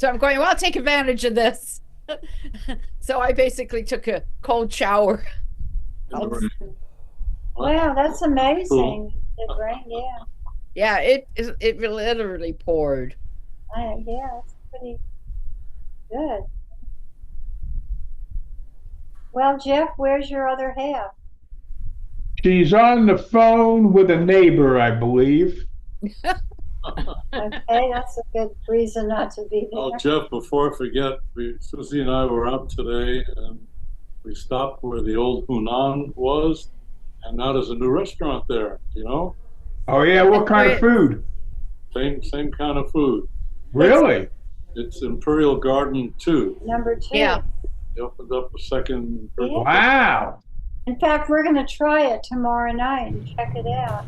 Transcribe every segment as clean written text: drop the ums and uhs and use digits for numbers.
So I'm going, well, I'll take advantage of this. So I basically took a cold shower. Wow, that's amazing. It rained, yeah. Yeah, it literally poured. Yeah, it's pretty good. Well, Jeff, where's your other half? She's on the phone with a neighbor, I believe. Okay, that's a good reason not to be Oh, there. Jeff, before I forget, Susie and I were up today and we stopped where the old Hunan was, and now there's a new restaurant there, you know? Oh yeah, what kind of food? Same kind of food. Really? It's Imperial Garden 2. Number 2. Yeah. They opened up a second. Yeah. Wow. In fact, we're going to try it tomorrow night and check it out.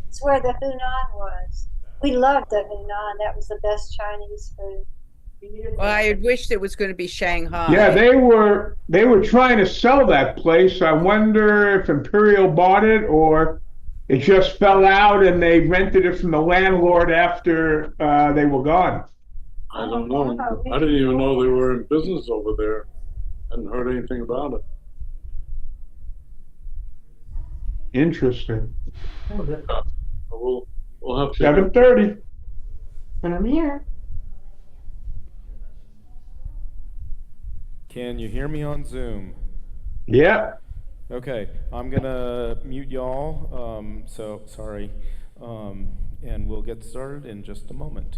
It's where the Hunan was. We loved the Hunan. That was the best Chinese food. Well, I had wished it was going to be Shanghai. Yeah, they were trying to sell that place. I wonder if Imperial bought it or it just fell out and they rented it from the landlord after they were gone. I don't know. I didn't even know they were in business over there. Hadn't heard anything about it. Interesting. We'll have to. 7:30. And I'm here. Can you hear me on Zoom? Yeah. Okay, I'm gonna mute y'all, so sorry, and we'll get started in just a moment.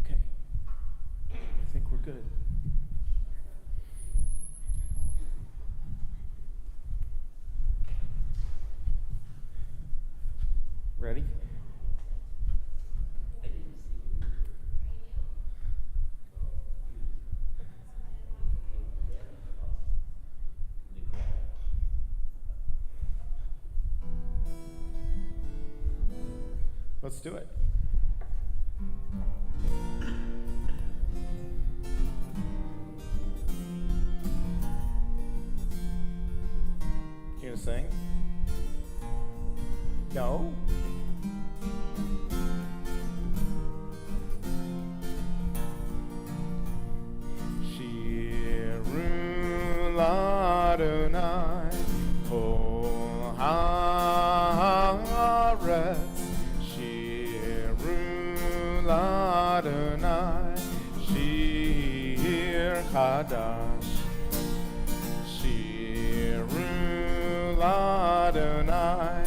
Okay, I think we're good. Ready? Let's do it. You gonna sing? No? Shiru Ladonai Kol Haaretz Shiru Ladonai Shir Chadash Shiru Ladonai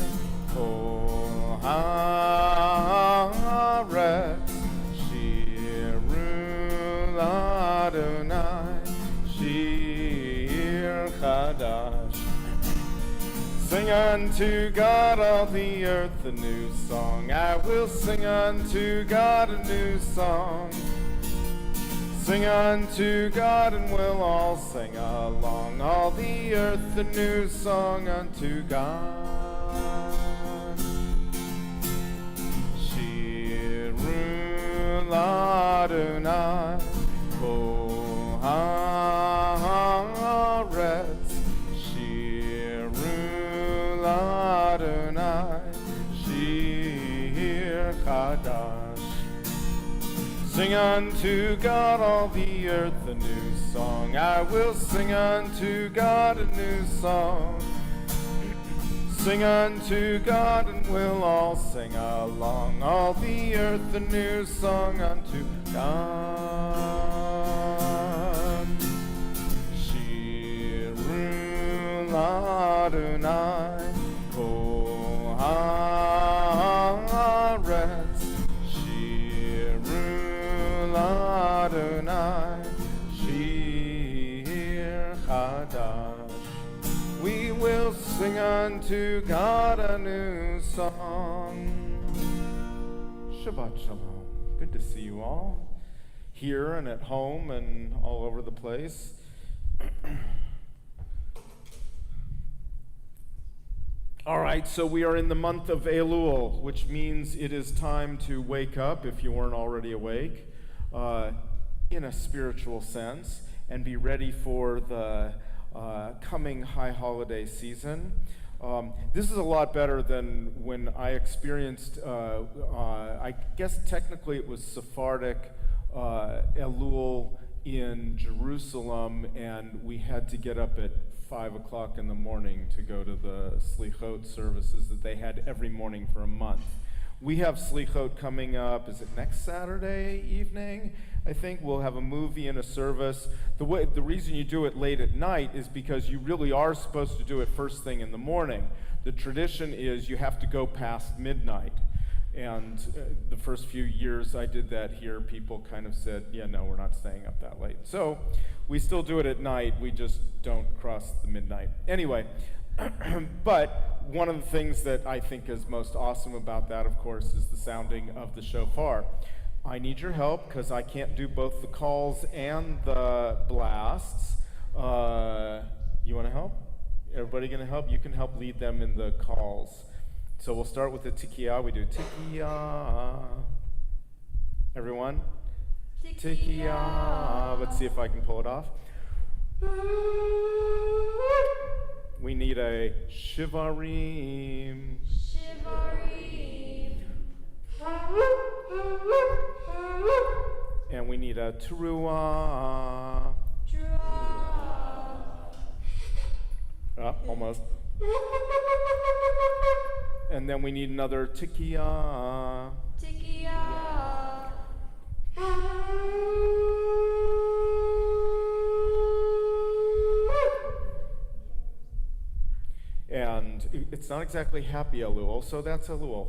Kol Haaretz Shiru Ladonai Shir Chadash. Sing unto God all the earth a new song. I will sing unto God a new song. Sing unto God and we'll all sing along. All the earth a new song unto God. Shiru Ladonai Kol Haaretz Shiru Ladonai Shir Chadash. Sing unto God all the earth a new song. I will sing unto God a new song. Sing unto God and we'll all sing along. All the earth a new song unto God. Shiru Ladonai Kol Haaretz Shiru Ladonai Shir Chadash. We will sing unto God a new song. Shabbat Shalom. Good to see you all. here and at home and all over the place. All right, so we are in the month of Elul, which means it is time to wake up, if you weren't already awake, in a spiritual sense, and be ready for the coming high holiday season. This is a lot better than when I experienced, I guess technically it was Sephardic Elul in Jerusalem, and we had to get up at 5 o'clock in the morning to go to the Slichot services that they had every morning for a month. We have Slichot coming up, is it next Saturday evening? I think we'll have a movie and a service. The reason you do it late at night is because you really are supposed to do it first thing in the morning. The tradition is you have to go past midnight. And the first few years I did that here, people kind of said, yeah, no, we're not staying up that late. So we still do it at night, we just don't cross the midnight. Anyway, but one of the things that I think is most awesome about that, of course, is the sounding of the shofar. I need your help because I can't do both the calls and the blasts. You want to help? Everybody going to help? You can help lead them in the calls. So we'll start with the tikiyah. We do tikiyah. Everyone? Tikiyah. Let's see if I can pull it off. We need a shivarim. Shivarim. And we need a teruah. Teruah. Almost. And then we need another tikiyah. Tikiyah. And it's not exactly happy Elul, so that's Elul,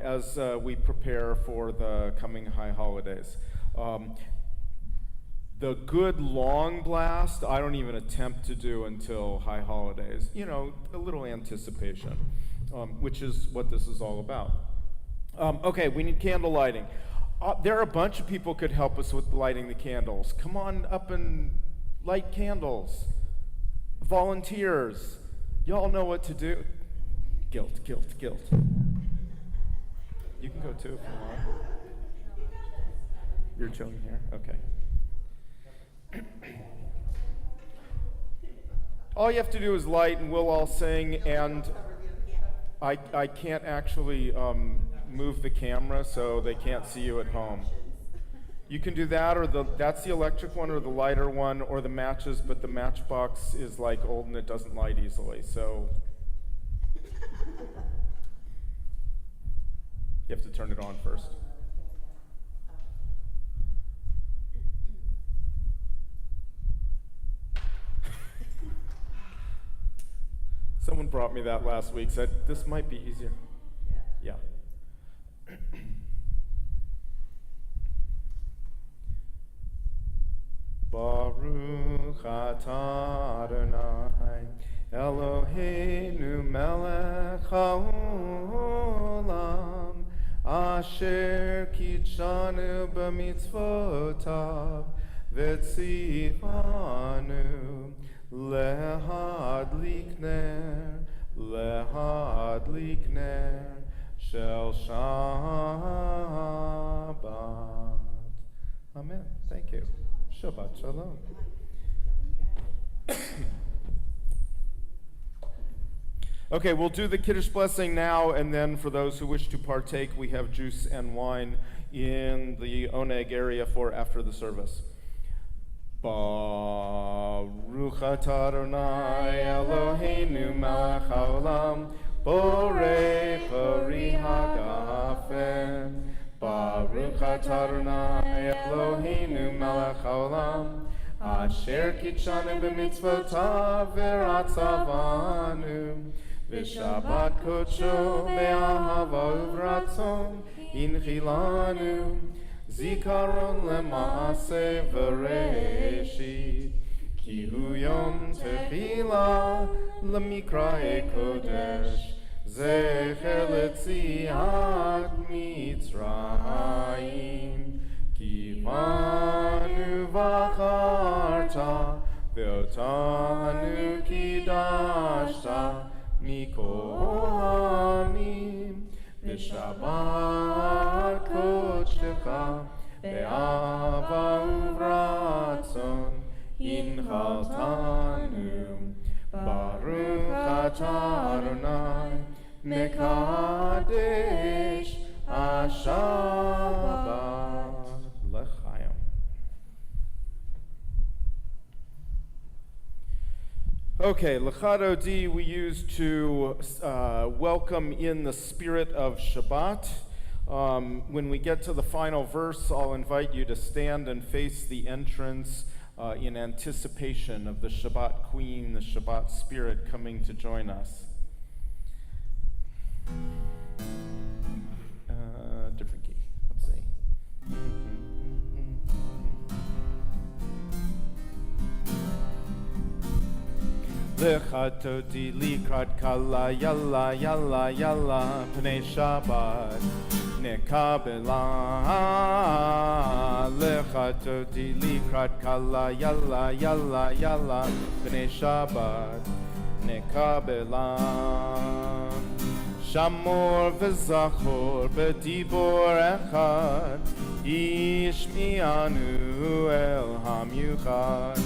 as we prepare for the coming high holidays. The good long blast, I don't even attempt to do until high holidays. You know, a little anticipation, which is what this is all about. Okay, we need candle lighting. There are a bunch of people could help us with lighting the candles. Come on up and light candles. Volunteers. Y'all know what to do. Guilt. You can go too if you want. You're chilling here? Okay. All you have to do is light and we'll all sing, and I can't actually move the camera so they can't see you at home. You can do that, or that's the electric one, or the lighter one, or the matches, but the matchbox is like old and it doesn't light easily, so you have to turn it on first. Someone brought me that last week, said this might be easier. Yeah. Baruch atah Adonai Eloheinu melech haolam asher kitshanu b'mitzvotav v'tzivanu lehadlik ner shel Shabbat. Amen. Thank you. Shabbat Shalom. Okay, we'll do the Kiddush blessing now, and then for those who wish to partake, we have juice and wine in the Oneg area for after the service. Baruch atah Adonai Eloheinu melech haolam borei pori hagafen. Baruch atah Adonai Eloheinu melech haolam asher kitshanu b'mitzvotav v'ratzavanu v'shabbat kodsho be'ahava uvratzon inchilanu zikaron lema'aseh v'reshit ki hu yom tefila l'mikra'e kodesh zecher letziat Mitzrayim ki ואותנו קידשת מכל העמים, בשבת קודשך, באהבה וברצון, הנחלתנו. ברוך אתה אדוני, מקדש השבת. לחיים. Okay, Lechado D we use to welcome in the spirit of Shabbat. When we get to the final verse, I'll invite you to stand and face the entrance in anticipation of the Shabbat Queen, the Shabbat Spirit coming to join us. Different key. Let's see. Lechatoti likrat kala yalla yalla yalla pnei Shabbat nekabela. Lechatoti likrat kala yalla yalla yalla pnei Shabbat nekabela. Shamor v'zachor b'dibor echad yishmi'anu el hamyuchad.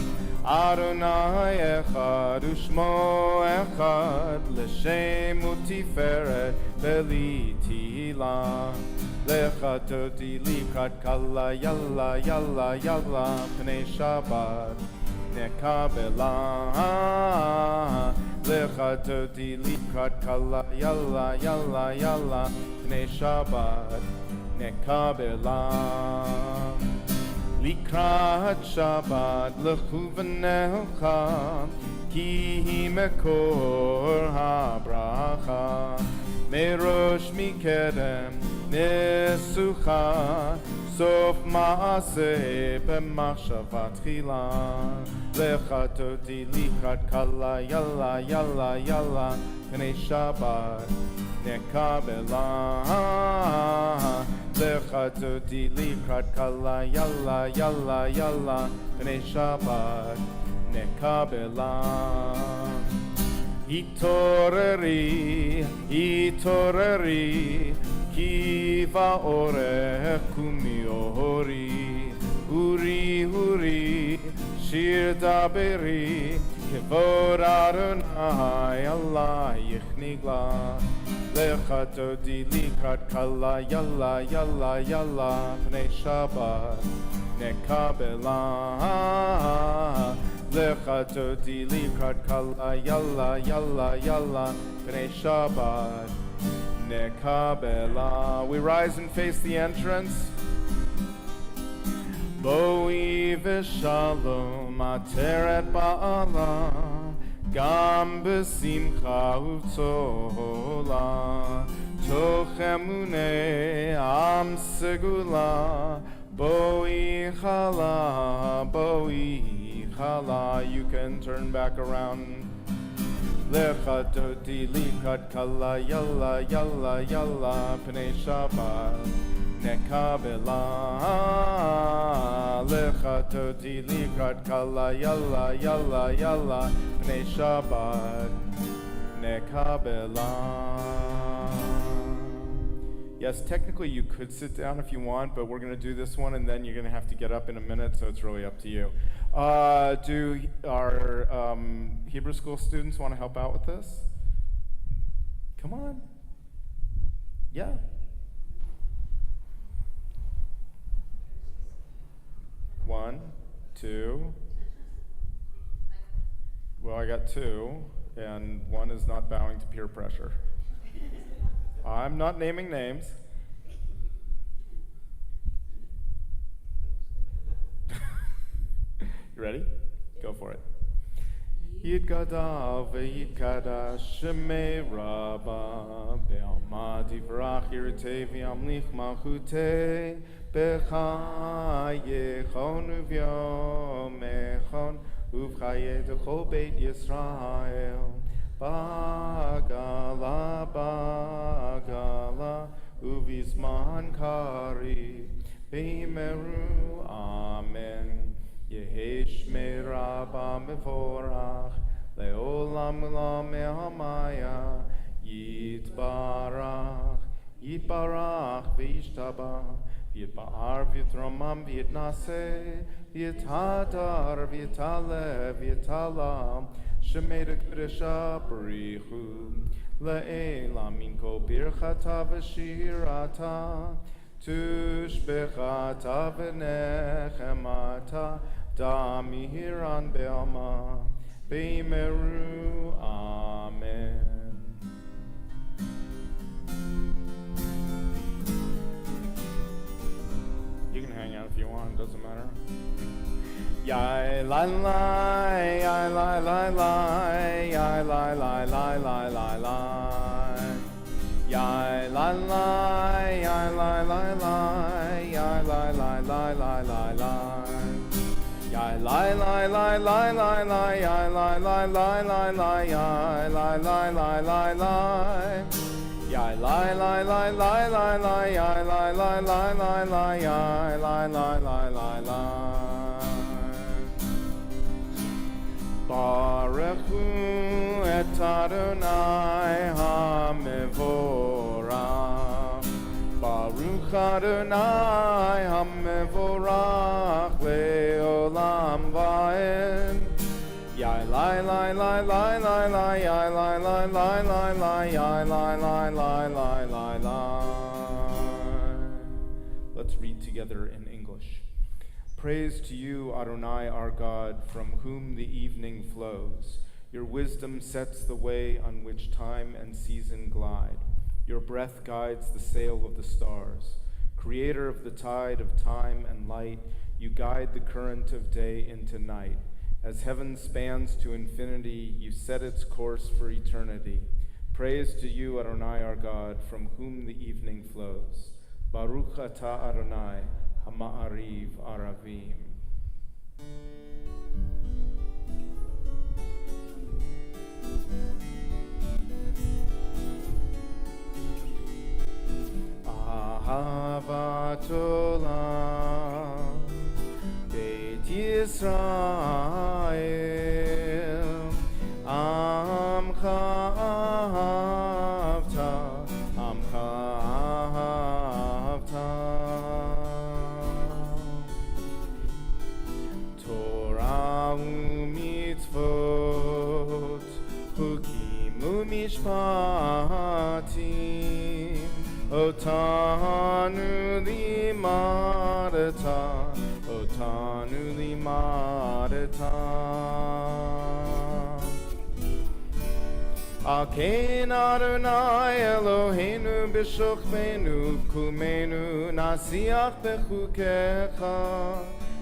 Adonai echad u'shmo echad l'shem u'tiferet v'litila. Lechatoti likrat kala yalla yalla yalla pnei Shabbat nekabela. Lechatoti likrat kala yalla yalla yalla pnei Shabbat nekabela. Likrat Shabbat lechuvanecha, ki hi mekor habracha. Merosh mikedem nesucha, sof maaseh b'machshava tchila. Lechatoti likrat kala yalla yalla yalla pnei Shabbat nekabela. Lechatoti likrat kala yalla yalla yalla pnei Shabbat nekabela. Hitoreri, hitoreri, ki va'orech kumiori. Uri, uri, shir daberi, kevod Adonai alayich nigla. Lechatoti likrat kala yalla yalla yalla pnei Shabbat nekabela. Lechatoti likrat kala yalla yalla yalla pnei Shabbat nekabela. We rise and face the entrance. Boi v'shalom ateret ba'ala, gam b'simcha uv'tzola, toch emunei am segula, boi chala, boi chala. You can turn back around. Lechatoti likrat kala yalla yalla yalla pnei Shabbat nekabela. Lechatoti likrat kala yalla yalla yalla pnei Shabbat nekabela. Yes, technically you could sit down if you want, but we're going to do this one and then you're going to have to get up in a minute, so it's really up to you. Do our Hebrew school students want to help out with this? Come on. Yeah. One, two. Well, I got two, and one is not bowing to peer pressure. I'm not naming names. You ready? Go for it. Yitgadal ve'yitkadash shemei rabba be'alma divrach yirtei v'yamlich malchutei b'chayechon u'vyomechon uv'chayei d'chol beit Yisrael bagala bagala uvizman kari b'imeru amen. Yehesh me'ra Abba Mevorach, Leolam Ulam Mehamaya, Yitbarach, Yitbarach, Vishtabach, Yitbar, Yitramam, Yitnase, Yithadar, Yitale, Yitalam, Shemeda Kresha, Barichu, Le'ela Minko Birchata Vashirata, Tushbechata V'nechemata, Damihiran Be'ama, Be'meru, Amen. You can hang out if you want, doesn't matter. Yai la la, yai la la la, yai la la la la la la. Yai la la, yai la la la, yai la la la la la la. Yai la la la la la la, yai la la la la la, yai la la la la la. Yai la la la la la la, yai la la la la la, yai la la la la la. Baruch hu et Adonai hamevorach. Baruch Adonai hamevorach leolam va'ed. Yai lai lai lai lai lai lai, yai lai lai lai lai lai, yai lai lai lai lai lai lai. Let's read together in English. Praise to you, Adonai, our God, from whom the evening flows. Your wisdom sets the way on which time and season glide. Your breath guides the sail of the stars. Creator of the tide of time and light, you guide the current of day into night. As heaven spans to infinity, you set its course for eternity. Praise to you, Adonai, our God, from whom the evening flows. Baruch atah Adonai, Ha'ma'ariv Aravim. Ahavat olam, Beit Yisrael, Amcha ahavta, Amcha ahavta. Torah u'mitzvot, Chukim u'mishpatim, Otanu limadata, Otanu limadata. Aken Adonai Eloheinu b'shochbenu v'kumenu, nasiach b'chukecha,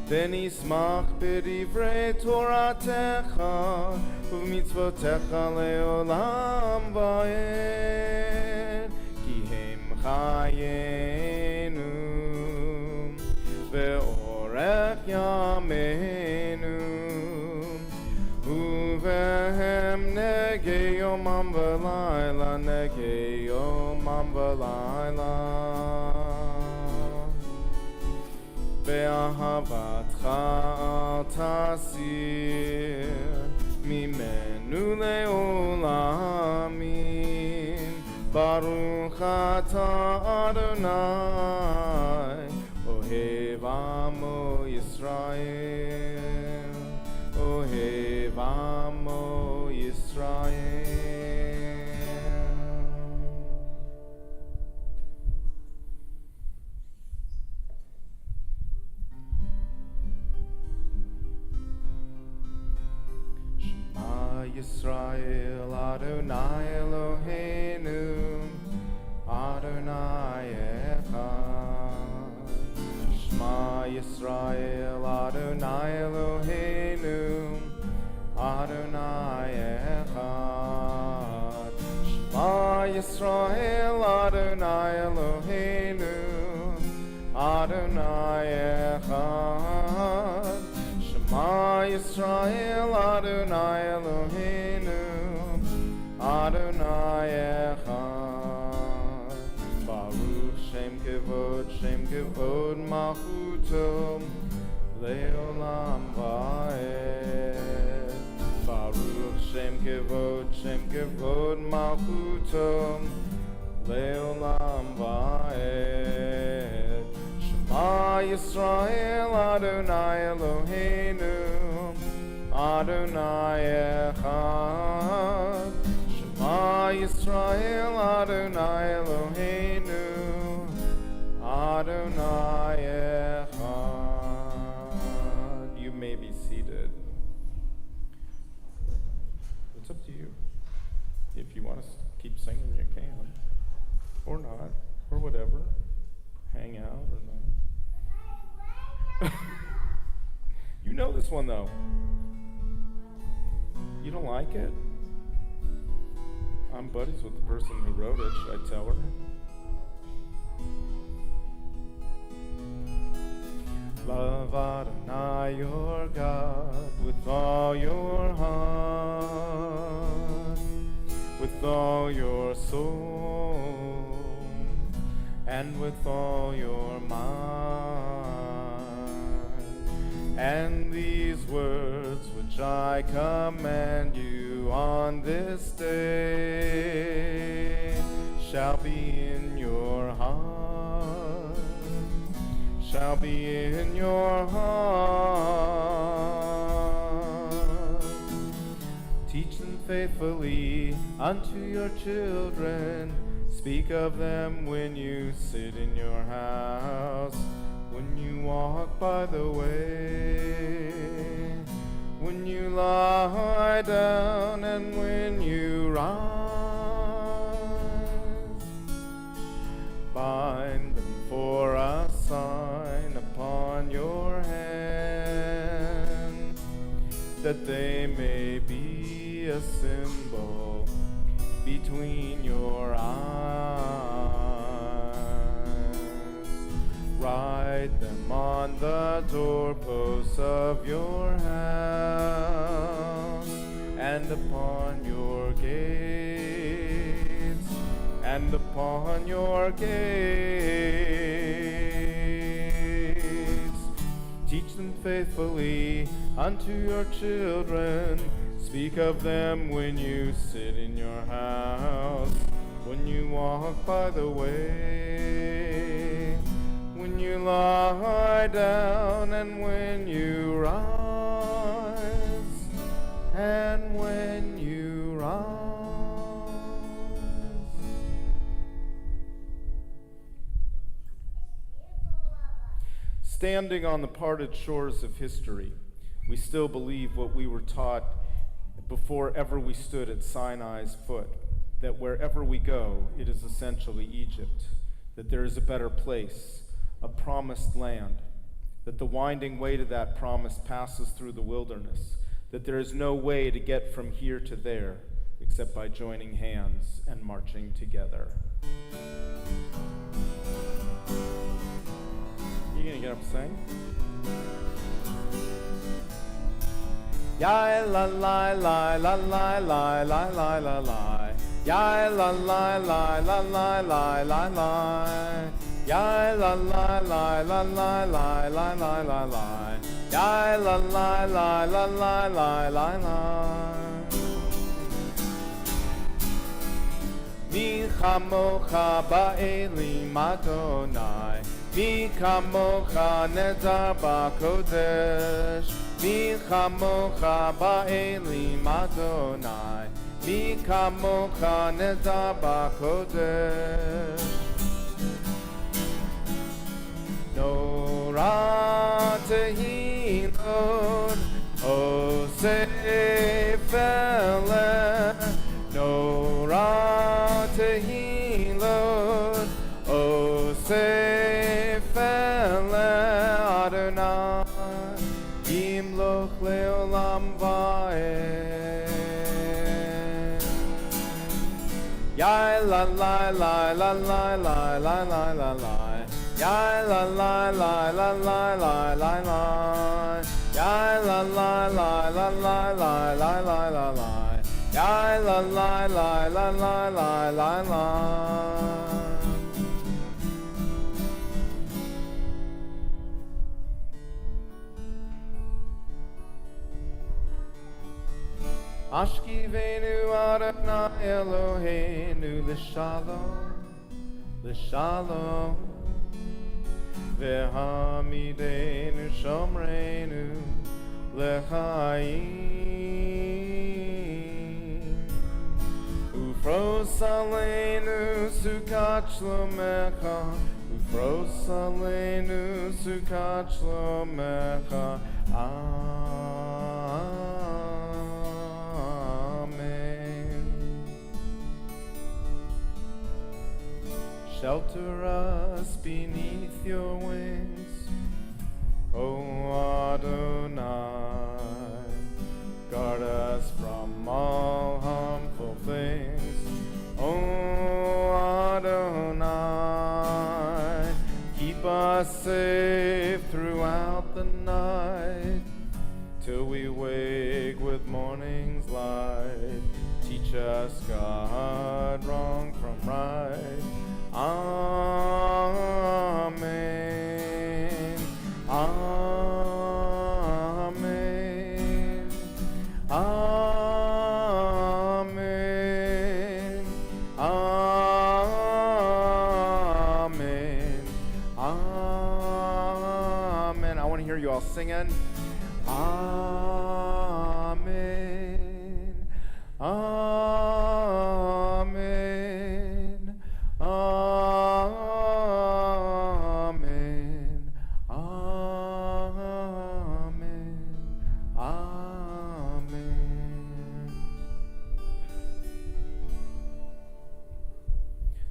v'nismach b'divrei Toratecha, u'mitzvotecha le'olam va'ed. Chayenu ve'orech yameinu, uvehem negei yomam v'layla, negei yomam v'layla. Ve'ahavatcha al tasir mimenu le'olamim. Baruch atah Adonai, Ohev Amo Yisrael, Ohev Amo Yisrael. Shema Yisrael, Adonai Eloheinu, Adonai Echad. Shema Yisrael, Adonai Eloheinu, Adonai Echad. Shema Yisrael, Adonai Eloheinu, Adonai Echad. Shema Yisrael, Adonai Eloheinu, Adonai Echad. Baruch Shem Kevod Malchuto Leolam Va'ed. Shem Kevod Malchuto Leolam Vaed. Shema Yisrael Adonai Eloheinu Adonai Echad. Shema Yisrael Adonai Eloheinu Adonai Echad. You may be seated. It's up to you. If you want to keep singing, you can. Or not. Or whatever. Hang out or not. You know this one, though. You don't like it? I'm buddies with the person who wrote it. Should I tell her? Love Adonai your God with all your heart, with all your soul, and with all your mind. And these words which I command you on this day shall be in your heart, shall be in your heart. Teach them faithfully unto your children. Speak of them when you sit in your house, when you walk by the way, when you lie down, and when you rise. Bind them for a sign upon your hand, that they may be a symbol between your eyes. Write them on the doorposts of your house, and upon your gates, and upon your gates. Teach them faithfully unto your children. Speak of them when you sit in your house, when you walk by the way, when you lie down, and when you rise, and when you rise. Standing on the parted shores of history, we still believe what we were taught before ever we stood at Sinai's foot, that wherever we go, it is essentially Egypt, that there is a better place, a promised land, that the winding way to that promise passes through the wilderness, that there is no way to get from here to there except by joining hands and marching together. You gonna get up and sing? Ya la la la la la la la la la la. Ya la la la la la la la la. Ya la la la la la la la la la la. Ya la la la la la la la la. Mi chamocha ba'elim Adonai, mi kamocha nedar ba'kodesh. Mi chamocha ba'elim Adonai, mi kamocha nedar ba'kodesh. Nora tehilot oseh feleh. Nora tehilot oseh feleh Adonai. Yimloch leolam va'ed. Ya la la la la la la la la la la. Ya la la la la la la la la. Ya la la la la la la la la la la. Ya la la la la la la la la. Ashkivenu Adonai Eloheinu l'shalom, l'shalom. Vehamidenu shomrenu l'chaim. Ufros aleinu sukat shlomecha, ufros aleinu sukat shlomecha. Amen. Shelter us beneath your wings, O Adonai. Guard us from all harmful things, O Adonai. Keep us safe throughout the night, till we wake with morning's light. Teach us, God, wrong from right. Amen. Amen. Amen. Amen. Amen. I want to hear you all singing. Amen. Amen. Amen. Amen. Amen.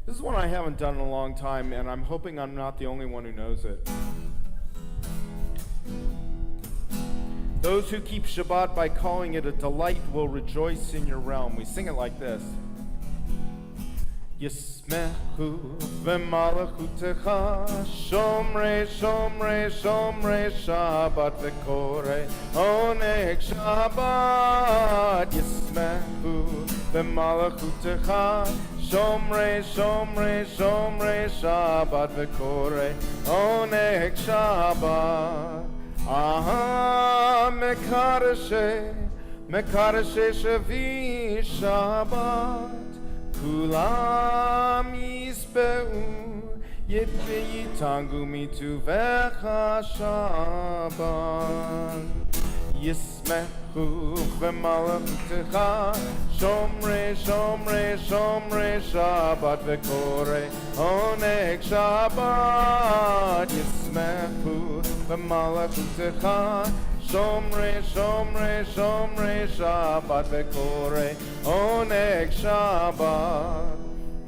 This is one I haven't done in a long time, and I'm hoping I'm not the only one who knows it. Those who keep Shabbat by calling it a delight will rejoice in your realm. We sing it like this. Yismechu v'malachutecha shomrei shomrei shomrei Shabbat v'korei oneg Shabbat. Yismechu v'malachutecha shomrei shomrei shomrei Shabbat v'korei oneg Shabbat. Aha, mekadeshe, mekadeshe shavi Shabbat. Kulam yisbeu, yitve yitangu mituvecha Shabbat. Yismechu v'malachutecha shomrei shomrei shomrei Shabbat v'korei oneg Shabbat. Yismechu v'malachutecha shomrei shomrei shomrei Shabbat v'korei oneg Shabbat.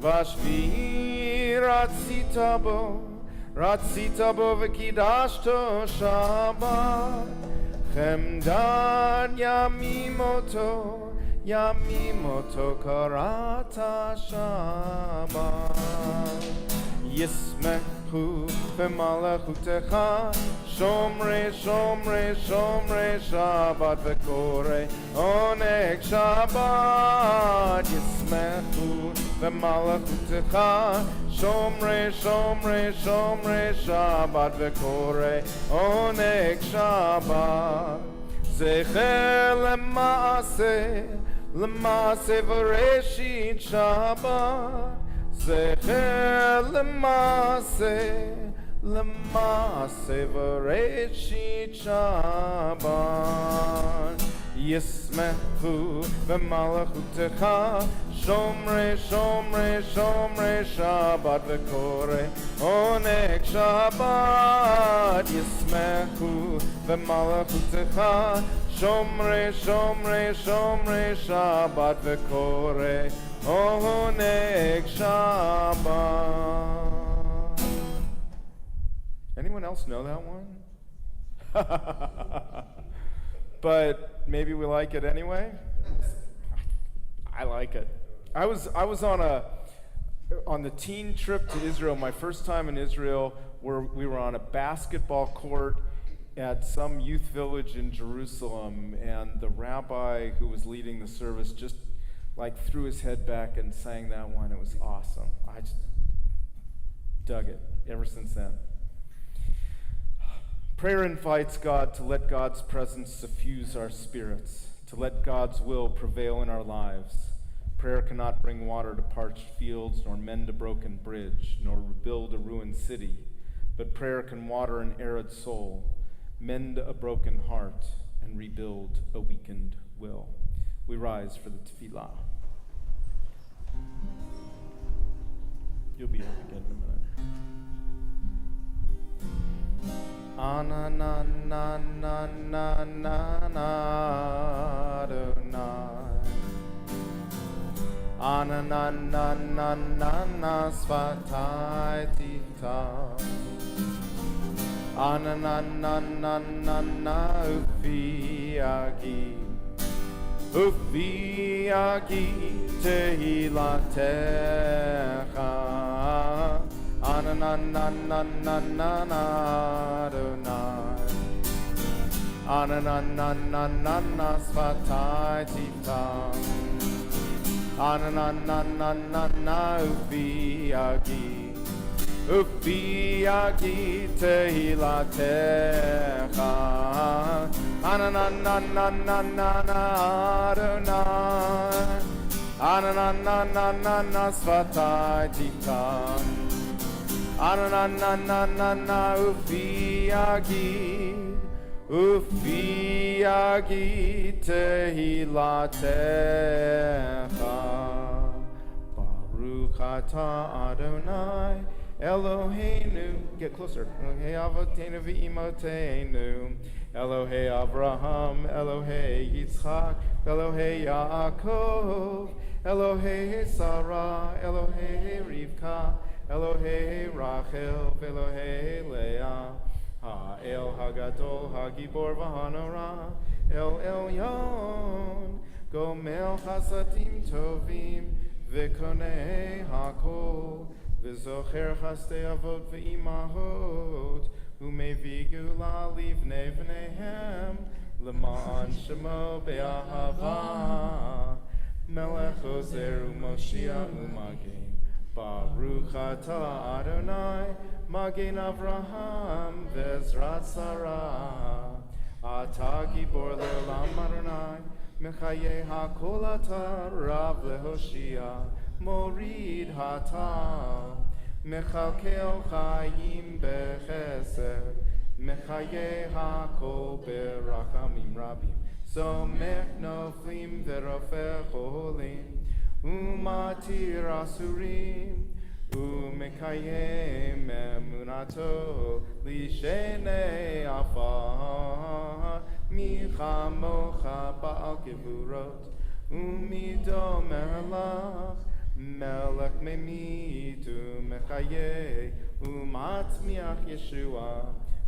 Vashvi ratzita bo v'kidashto Shabbat. Chemdan yamimoto karata Shabbat. Yismechu v'malachutecha shomrei shomrei shomrei Shabbat v'korei oneg Shabbat. Yismechu v'malachutecha shomrei shomrei shomrei Shabbat v'korei oneg Shabbat. Zecher lema'aseh v'reshit Shabbat. Zecher lema'aseh v'reshit Shabbat. Yismechu v'malachutecha shomrei shomrei shomrei Shabbat v'korei oneg Shabbat. Yismechu v'malachutecha shomrei shomrei shomrei Shabbat v'korei oneg Shabbat. Anyone else know that one? But maybe we like it anyway. I like it. I was on the teen trip to Israel, my first time in Israel, where we were on a basketball court at some youth village in Jerusalem, and the rabbi who was leading the service just like threw his head back and sang that one. It was awesome. I just dug it ever since then. Prayer invites God to let God's presence suffuse our spirits. to let God's will prevail in our lives. Prayer cannot bring water to parched fields, nor mend a broken bridge, nor rebuild a ruined city. But prayer can water an arid soul, mend a broken heart, and rebuild a weakened will. We rise for the tefillah. You'll be up again in a minute. Ana na na na na na na Adonai. Ana na na na na na svatai tifta. Ana na na na na na ufi agi. Ufi agi tehilatecha. Ana na na na na na na Adonai. Ana na na na na na svatai tifta. Ana na na na na na ufi agi. Ufi agi tehilatecha. Ana na na na na na na Adonai. Ana na na na na na svatai tifta. Ana na na na na na ufi agi. Ufi agi tehilatecha. Baruch atah Adonai Eloheinu. Get closer. Elohei Avoteinu v'Imoteinu. Elohei Avraham, Elohei Yitzchak, Elohei Yaakov, Elohei Sarah, Elohei Rivka, Elohei Rachel, Elohei Leah. El Hagadol, Hagibor v'Hanora, El Elyon, Gomel Chasadim Tovim, V'konei Hakol, V'zocher Chastei Avot v'Imahot, Umevi Gula Livnei V'neihem, L'ma'an Shemo Be'ahava, Melech Ozer u'Moshiach u'Magen. Baruch atah Adonai, Magen Avraham, Vezrat Sarah. Atah Gibor le'olam Adonai, Mechaye hakol atah, Rav lehoshia, Morid hatah. Mechalkel chayim bechesed, Mechaye hakol berachamim rabim. Somech noflim v'rofech cholim, Umatir asurim, umekayem emunato, lishenei afar, michamocha ba'al gevurot, umido melach, melech memit, umechaye, umatzmiach Yeshua,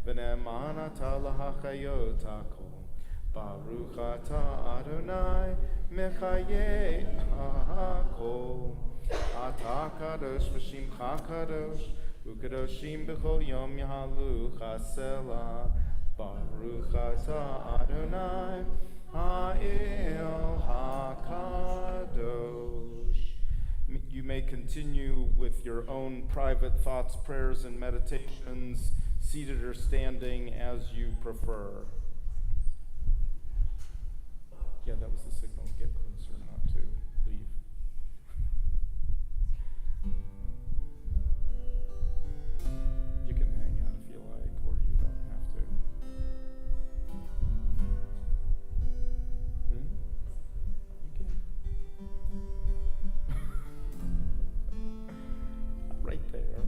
v'ne'eman ata lahachayot hakol. Baruch atah Adonai mechaye hakol. Atah kadosh v'shimcha kadosh, u'kadoshim b'chol yom yahalu chasela. Baruch atah Adonai ha'el hakadosh. You may continue with your own private thoughts, prayers, and meditations, seated or standing as you prefer. Yeah, that was the signal. Get closer, not to leave. You can hang out if you like, or you don't have to. You can. Right there.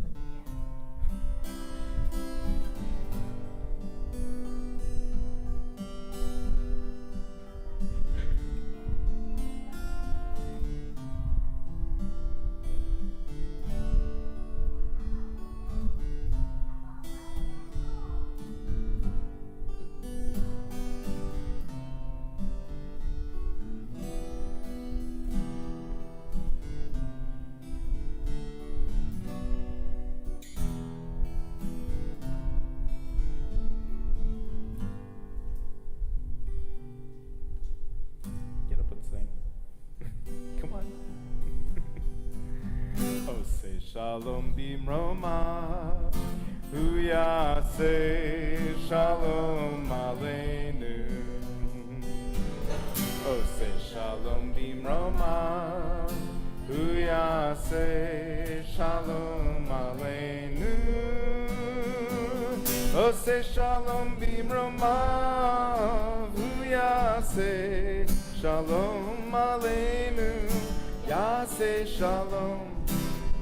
Shalom bimroma, uyaseh shalom aleinu. shalom bimroma, hu yaseh shalom aleinu. Ose shalom bimroma, hu yaseh shalom aleinu. Yaseh shalom,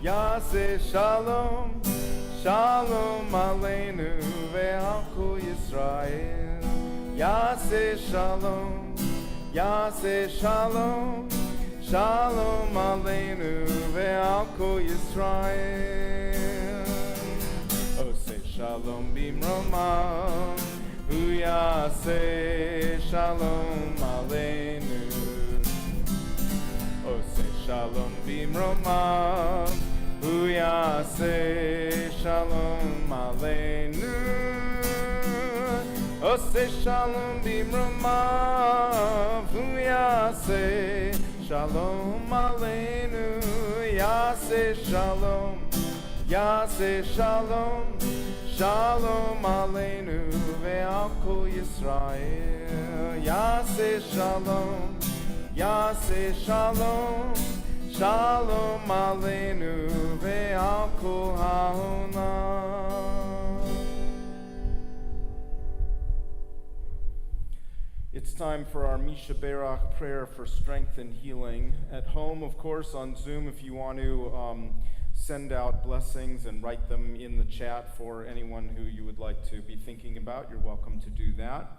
yaseh shalom, shalom aleinu ve'al kol Yisrael. Yaseh shalom, yaseh shalom, shalom aleinu ve'al kol Yisrael. Oseh shalom bimroma, hu yaseh shalom aleinu. Oseh shalom bimroma, hu yaseh shalom aleinu. Oseh shalom bimroma, hu yaseh shalom aleinu. Yaseh shalom, yaseh shalom, shalom aleinu ve'al kol Yisrael. Yaseh shalom, yaseh shalom, shalom aleinu ve'al kol ha'olam. It's time for our Misha Berach prayer for strength and healing. At home, of course, on Zoom, if you want to send out blessings and write them in the chat for anyone who you would like to be thinking about, you're welcome to do that.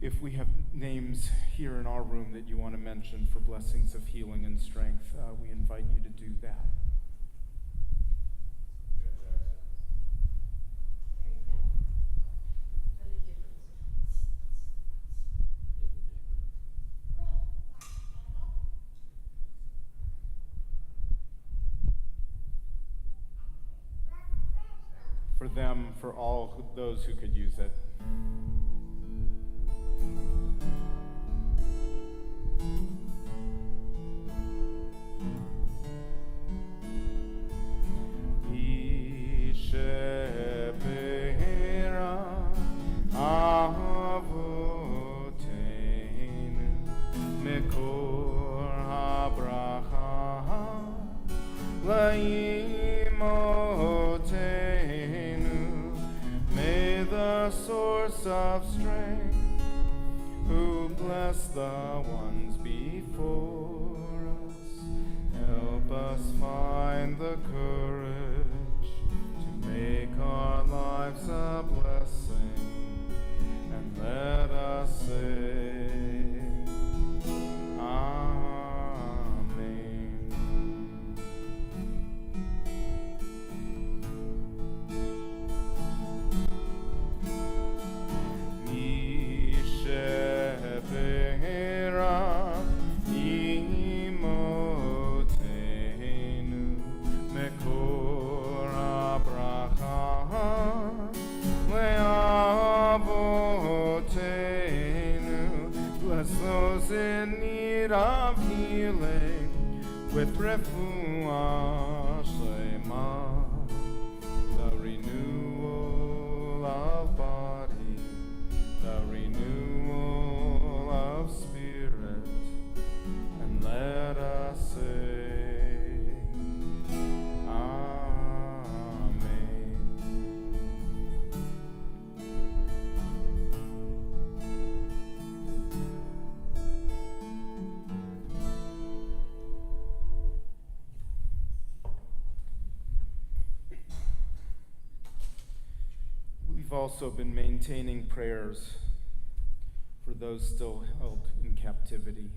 If we have names here in our room that you want to mention for blessings of healing and strength, we invite you to do that. For them, for all those who could use it. May the source of strength, who bless the ones before us, help us find the courage to make our lives a blessing, and let us sing, Amen. Bless those in need of healing with refuah shlema, the renewal of body, the renewal of spirit, and let us sing, Amen. We've also been maintaining prayers for those still held in captivity,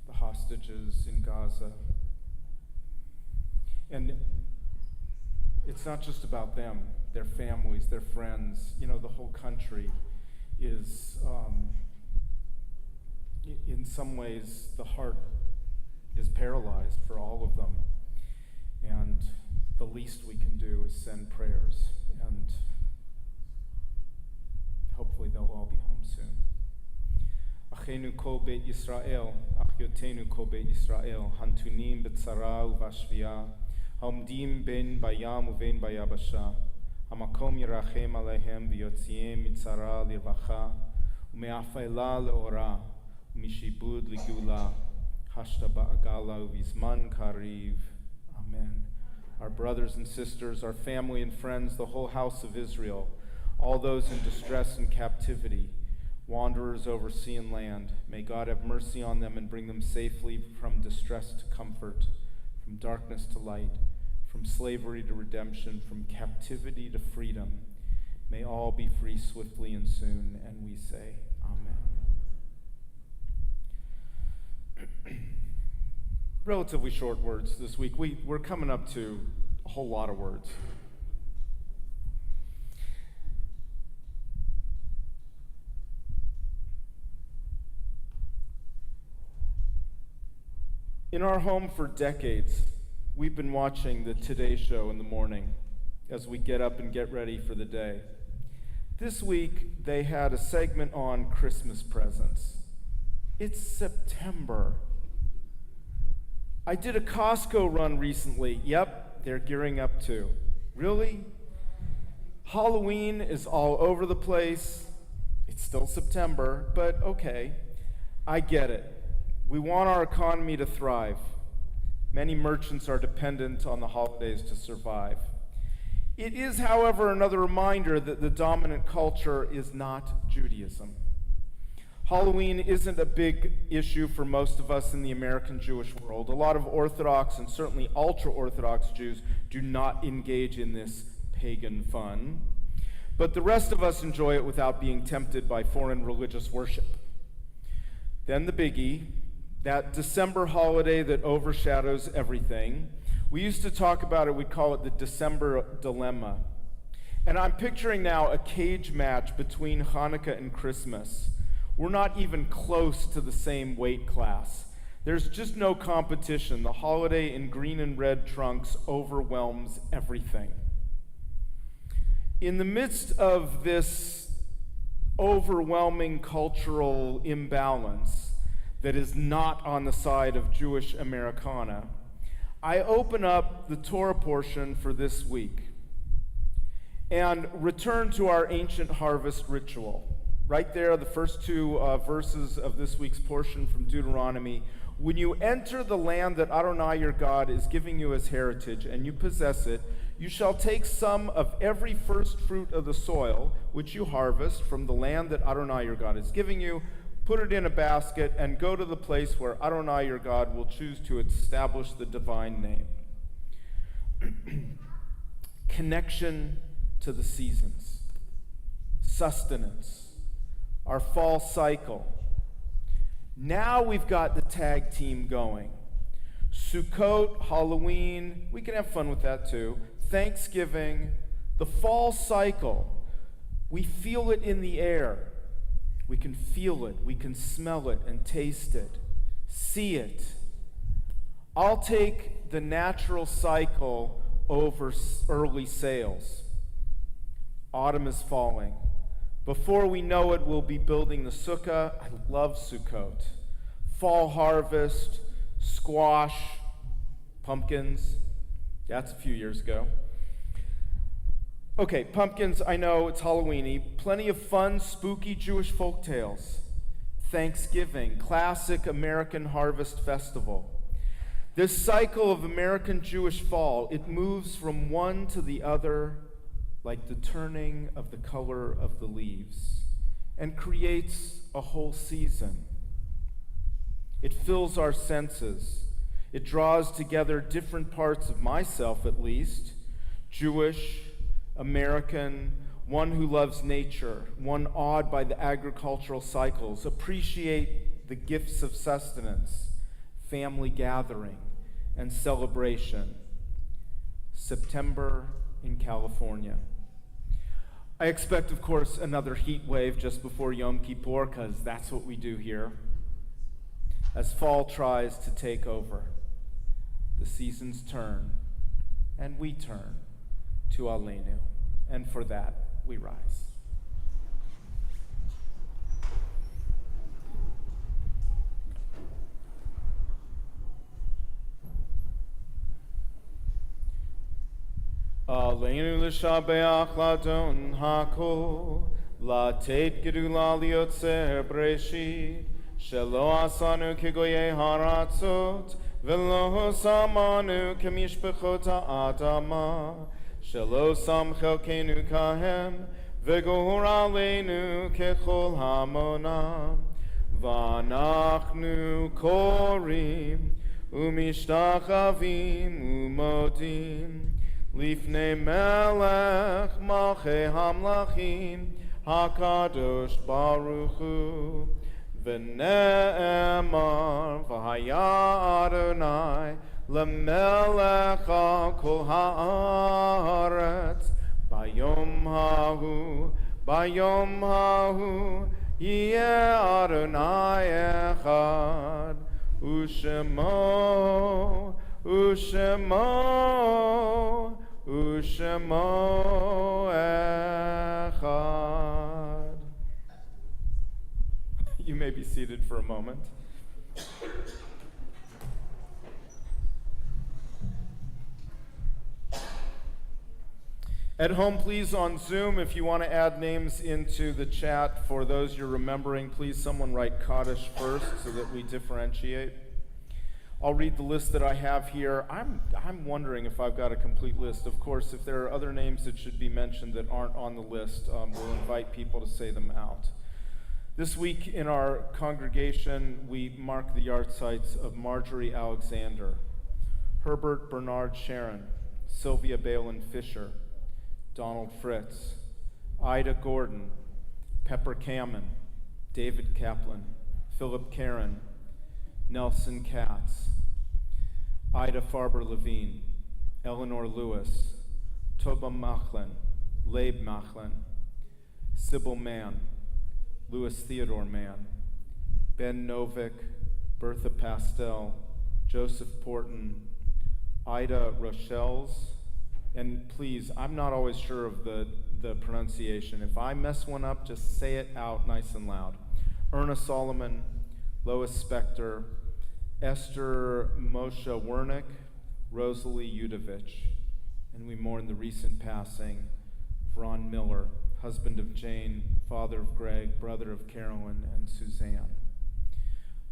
the hostages in Gaza. And it's not just about them, their families, their friends. You know, the whole country is, in some ways, the heart is paralyzed for all of them. And the least we can do is send prayers. And hopefully they'll all be home soon. Achenu kol beit Yisrael, achiotenu kol beit Yisrael, hantunim b'tzara uvashviya, haomdim ben bayam uven bayabasha, hamakom yirachem alehem v'yotziim mitzara lirvacha, ume'afela leora, Mishibud ligula, hashtaba agala visman kariv. Amen. Our brothers and sisters, our family and friends, the whole house of Israel, all those in distress and captivity, wanderers over sea and land, may God have mercy on them and bring them safely from distress to comfort, from darkness to light, from slavery to redemption, from captivity to freedom. May all be free swiftly and soon, and we say, Amen. Relatively short words this week. We're coming up to a whole lot of words. In our home for decades, we've been watching the Today Show in the morning as we get up and get ready for the day. This week, they had a segment on Christmas presents. It's September. I did a Costco run recently. Yep, they're gearing up too. Really? Halloween is all over the place. It's still September, but okay, I get it. We want our economy to thrive. Many merchants are dependent on the holidays to survive. It is, however, another reminder that the dominant culture is not Judaism. Halloween isn't a big issue for most of us in the American Jewish world. A lot of Orthodox and certainly ultra-Orthodox Jews do not engage in this pagan fun, but the rest of us enjoy it without being tempted by foreign religious worship. Then the biggie, that December holiday that overshadows everything. We used to talk about it, we'd call it the December dilemma. And I'm picturing now a cage match between Hanukkah and Christmas. We're not even close to the same weight class. There's just no competition. The holiday in green and red trunks overwhelms everything. In the midst of this overwhelming cultural imbalance that is not on the side of Jewish Americana, I open up the Torah portion for this week and return to our ancient harvest ritual. Right there, the first two verses of this week's portion from Deuteronomy. When you enter the land that Adonai your God is giving you as heritage, and you possess it, you shall take some of every first fruit of the soil which you harvest from the land that Adonai your God is giving you, put it in a basket, and go to the place where Adonai your God will choose to establish the divine name. Connection to the seasons, sustenance, our fall cycle. Now we've got the tag team going. Sukkot, Halloween, we can have fun with that too. Thanksgiving, the fall cycle. We feel it in the air. We can feel it, we can smell it and taste it, see it. I'll take the natural cycle over early sales. Autumn is falling. Before we know it, we'll be building the sukkah. I love Sukkot. Fall harvest, squash, pumpkins. That's a few years ago. Okay, pumpkins, I know it's Halloween-y. Plenty of fun, spooky Jewish folk tales. Thanksgiving, classic American harvest festival. This cycle of American Jewish fall, it moves from one to the other like the turning of the color of the leaves, and creates a whole season. It fills our senses. It draws together different parts of myself, at least, Jewish, American, one who loves nature, one awed by the agricultural cycles, appreciate the gifts of sustenance, family gathering, and celebration. September in California. I expect, of course, another heat wave just before Yom Kippur, because that's what we do here. As fall tries to take over, the seasons turn, and we turn to Aleinu, and for that we rise. Aleinu l'shabeach ladon hakol, latet gedula liotzer breshit, שלא עשנו כגויי הארצות, ולא שמנו כמשפחות האדמה, שלא שם חלקנו כהם, וגור עלינו ככל המונם. ואנחנו קוראים ומשתחווים ומודים לפני מלך מלכי המלכים הקדוש ברוך הוא. ונאמר והיה אדוני למלך על כל הארץ ביום ההוא יהיה אדוני אחד ושמו אחד. You may be seated for a moment. At home, please, on Zoom, if you want to add names into the chat for those you're remembering, please someone write Kaddish first so that we differentiate. I'll read the list that I have here. I'm wondering if I've got a complete list. Of course, if there are other names that should be mentioned that aren't on the list, we'll invite people to say them out. This week in our congregation, we mark the yahrzeits of Marjorie Alexander, Herbert Bernard Sharon, Sylvia Balin Fisher, Donald Fritz, Ida Gordon, Pepper Kamen, David Kaplan, Philip Karen, Nelson Katz, Ida Farber Levine, Eleanor Lewis, Toba Machlin, Leib Machlin, Sybil Mann, Louis Theodore Mann, Ben Novick, Bertha Pastel, Joseph Porton, Ida Rochelles, and please, I'm not always sure of the pronunciation. If I mess one up, just say it out nice and loud. Erna Solomon, Lois Spector, Esther Moshe Wernick, Rosalie Udovich, and we mourn the recent passing of Ron Miller, husband of Jane, father of Greg, brother of Carolyn and Suzanne.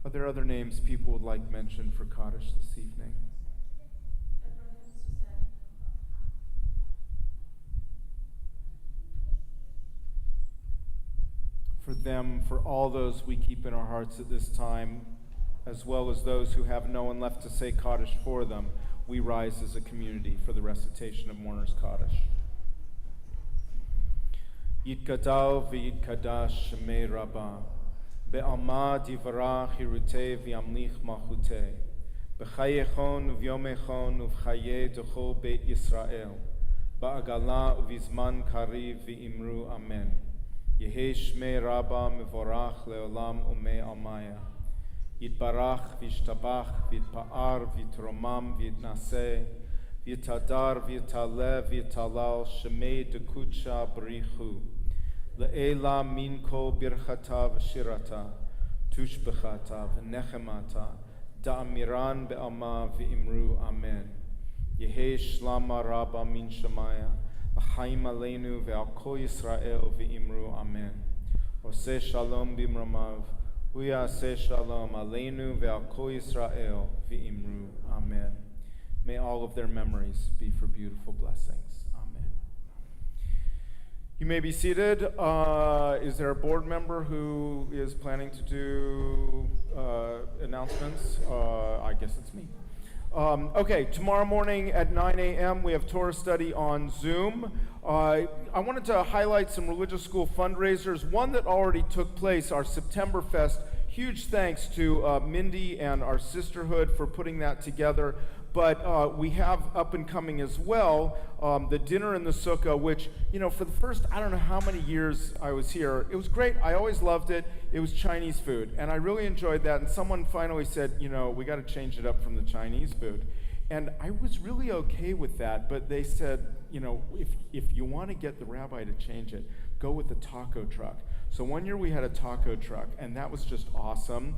Are there other names people would like mentioned for Kaddish this evening? For them, for all those we keep in our hearts at this time, as well as those who have no one left to say Kaddish for them, we rise as a community for the recitation of Mourner's Kaddish. Yitgadal v'yitkadash shemei Rabbah, be'alma divara chirutei v'yamlich malchutei, b'chayechon u'vyomechon u'v'chayei d'chol Beit Yisrael, ba'agala u'vizman kariv v'imru amen. Yehei shmei Rabbah mevorach leolam umei almaya. Yitbarach v'yishtabach v'yitpa'ar v'yitromam v'yitnaseh v'yitadar v'yitaleh v'yitalal shemei dekutsha b'richu le'ela minko birchata v'shirata tushbechata v'nechemata da'amiran be'alma v'imru amen. Yehei shlama Rabbah min shamaya v'chaim aleinu ve'al kol Yisrael v'imru amen. Oseh shalom b'imramav Uyaseh shalom aleinu ve'al kol Yisrael v'imru amen. May all of their memories be for beautiful blessings. Amen. You may be seated. Is there a board member who is planning to do announcements? I guess it's me. Okay, tomorrow morning at 9 a.m. we have Torah study on Zoom. I wanted to highlight some religious school fundraisers. One that already took place, our September Fest. Huge thanks to Mindy and our sisterhood for putting that together. But we have up and coming as well the dinner in the sukkah, which, for the first, I don't know how many years I was here, it was great. I always loved it. It was Chinese food, and I really enjoyed that. And someone finally said, we got to change it up from the Chinese food. And I was really okay with that, but they said, if you want to get the rabbi to change it, go with the taco truck. So one year we had a taco truck, and that was just awesome.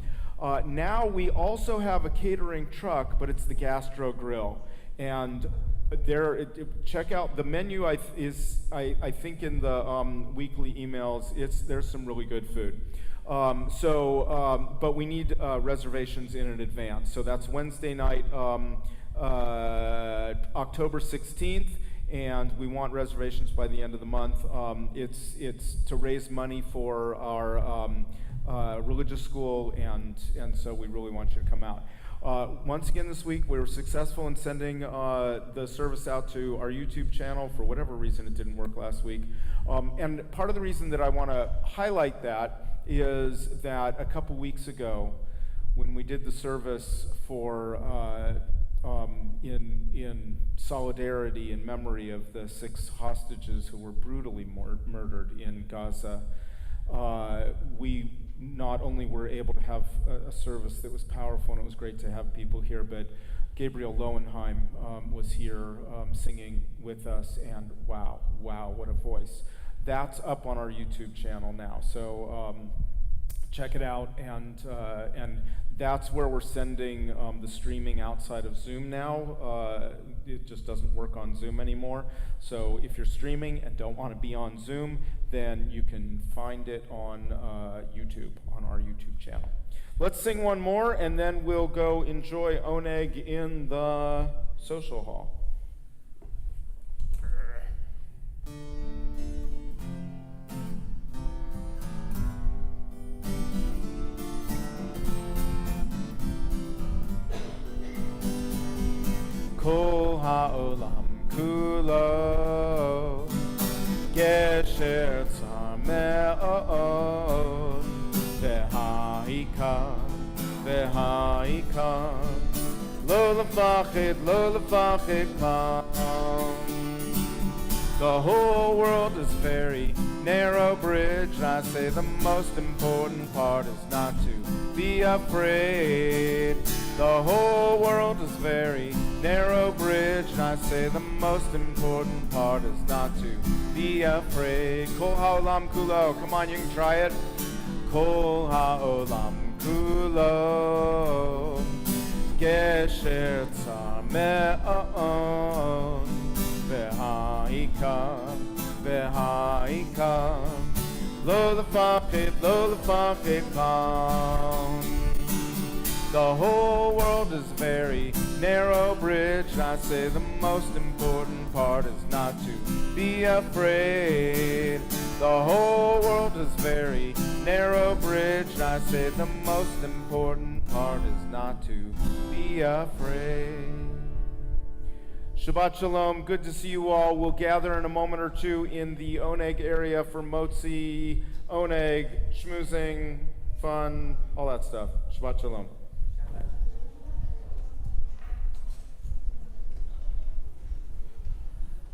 Now we also have a catering truck, but it's the Gastro Grill. And check out the menu. I think in the weekly emails, there's some really good food. But we need reservations in advance. So that's Wednesday night, October 16th, and we want reservations by the end of the month. It's to raise money for our religious school, and so we really want you to come out. Once again this week, we were successful in sending the service out to our YouTube channel. For whatever reason, it didn't work last week. And part of the reason that I want to highlight that is that a couple weeks ago, when we did the service for in solidarity in memory of the 6 hostages who were brutally murdered in Gaza, we not only were able to have a service that was powerful, and it was great to have people here, but Gabriel Lowenheim was here singing with us, and wow, what a voice. That's up on our YouTube channel now, so check it out, and that's where we're sending the streaming outside of Zoom now. It just doesn't work on Zoom anymore. So if you're streaming and don't want to be on Zoom, then you can find it on YouTube, on our YouTube channel. Let's sing one more, and then we'll go enjoy Oneg in the social hall. Kol ha'olam kulo gesher tzar me'od v'ha'ikar lo lefachid kam. The whole world is very narrow bridge. I say the most important part is not to be afraid. The whole world is very narrow bridge. I say the most important part is not to be afraid. Kol ha'olam kulo. Come on, you can try it. Kol ha'olam kulo gesher tzar me'od v'ha'ikar lo lefachid kam. The whole world is very narrow bridge. I say the most important part is not to be afraid. The whole world is very narrow bridge. I say the most important part is not to be afraid. Shabbat Shalom. Good to see you all. We'll gather in a moment or two in the Oneg area for motzi, Oneg, schmoozing, fun, all that stuff. Shabbat Shalom.